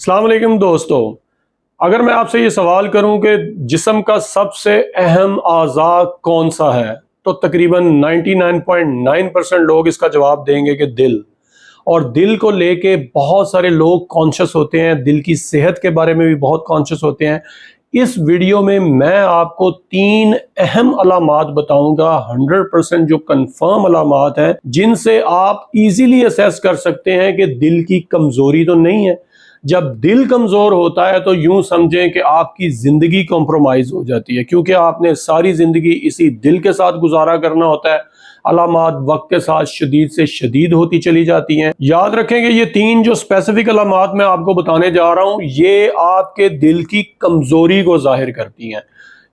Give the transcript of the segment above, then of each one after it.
अस्सलाम वालेकुम दोस्तों, अगर मैं आपसे ये सवाल करूं कि जिस्म का सबसे अहम आज़ा कौन सा है तो तकरीबन 99.9% लोग इसका जवाब देंगे कि दिल। और दिल को लेके बहुत सारे लोग कॉन्शियस होते हैं, दिल की सेहत के बारे में भी बहुत कॉन्शियस होते हैं। इस वीडियो में मैं आपको 3 अहम अलामात बताऊंगा, 100% जो कंफर्म अलामात हैं जिनसे आप इजीली असेस कर सकते हैं कि दिल की कमजोरी तो नहीं है। जब दिल कमजोर होता है तो यूं समझें कि आपकी जिंदगी कॉम्प्रोमाइज हो जाती है, क्योंकि आपने सारी जिंदगी इसी दिल के साथ गुजारा करना होता है। अलामात वक्त के साथ शदीद से शदीद होती चली जाती हैं। याद रखें कि ये 3 जो स्पेसिफिक अलामात मैं आपको बताने जा रहा हूं, ये आपके दिल की कमजोरी को जाहिर करती हैं।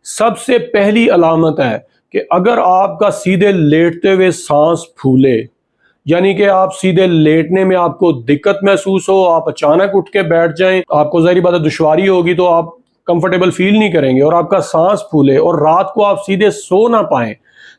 सबसे पहली अलामत है कि अगर आपका सीधे लेटते हुए सांस फूले, यानी कि आप सीधे लेटने में आपको दिक्कत महसूस हो, आप अचानक उठ के बैठ जाएं, आपको ज़ाहिर बात है दुश्वारी होगी तो आप कंफर्टेबल फील नहीं करेंगे, और आपका सांस फूले और रात को आप सीधे सो ना पाएं,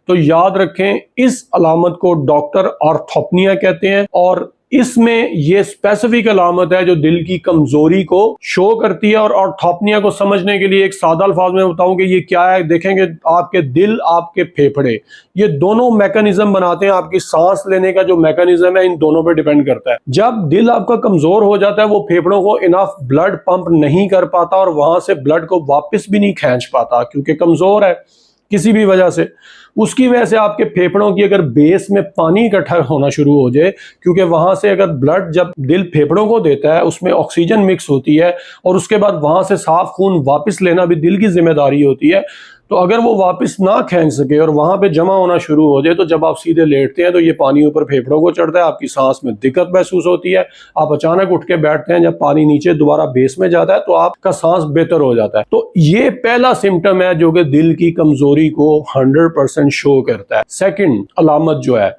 तो याद रखें इस अलामत को डॉक्टर ऑर्थोपनिया कहते हैं। और इसमें ये स्पेसिफिक अलामत है जो दिल की कमजोरी को शो करती है। और ऑर्थोपनिया को समझने के लिए एक सादा अल्फाज में बताऊं कि ये क्या है। देखेंगे आपके दिल, आपके फेफड़े, ये दोनों मैकेनिज्म बनाते हैं। आपकी सांस लेने का जो मैकेनिज्म है इन दोनों पे डिपेंड करता है। जब दिल आपका कमजोर हो जाता है, वो फेफड़ों को इनफ ब्लड पंप नहीं कर पाता और वहां से ब्लड को वापस भी नहीं खींच पाता, क्योंकि कमजोर है किसी भी वजह से। उसकी वजह से आपके फेफड़ों की अगर बेस में पानी इकट्ठा होना शुरू हो जाए, क्योंकि वहां से अगर ब्लड जब दिल फेफड़ों को देता है उसमें ऑक्सीजन मिक्स होती है और उसके बाद वहां से साफ खून वापस लेना भी दिल की जिम्मेदारी होती है। तो अगर वो वापस ना खींच सके और वहां पे जमा होना शुरू हो जाए, तो जब आप सीधे लेटते हैं तो ये पानी ऊपर फेफड़ों को चढ़ता है, आपकी सांस में दिक्कत महसूस होती है, आप अचानक उठ के बैठते हैं, जब पानी नीचे दोबारा बेस में जाता है तो आपका सांस बेहतर हो जाता है। तो ये पहला सिम्टम है जो कि दिल की कमजोरी को 100% शो करता है। सेकंड अलामत जो है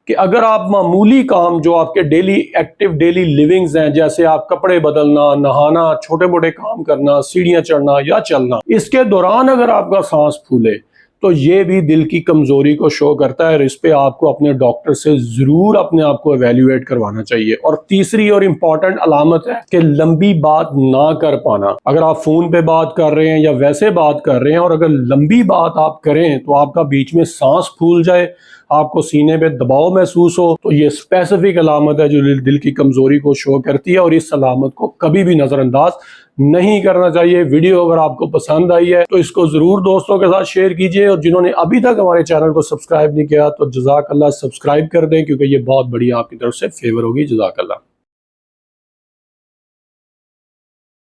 कि अगर आप मामूली काम जो आपके डेली एक्टिव डेली लिविंग्स हैं, जैसे आप कपड़े बदलना, नहाना, छोटे मोटे काम करना, सीढ़ियां चढ़ना या चलना, इसके दौरान अगर आपका सांस फूले तो ये भी दिल की कमजोरी को शो करता है। इस पे आपको अपने डॉक्टर से जरूर अपने आप को एवेल्युएट करवाना चाहिए। और तीसरी और इम्पॉर्टेंट अलामत है कि लंबी बात ना कर पाना। अगर आप फोन पे बात कर रहे हैं या वैसे बात कर रहे हैं और अगर लंबी बात आप करें तो आपका बीच में सांस फूल जाए, आपको सीने पे दबाव महसूस हो, तो ये स्पेसिफिक अलामत है जो दिल की कमजोरी को शो करती है। और इस अलामत को कभी भी नजरअंदाज नहीं करना चाहिए। वीडियो अगर आपको पसंद आई है तो इसको जरूर दोस्तों के साथ शेयर कीजिए, और जिन्होंने अभी तक हमारे चैनल को सब्सक्राइब नहीं किया तो जज़ाकल्लाह सब्सक्राइब कर दें, क्योंकि ये बहुत बड़ी आपकी तरफ से फेवर होगी। जज़ाकल्लाह।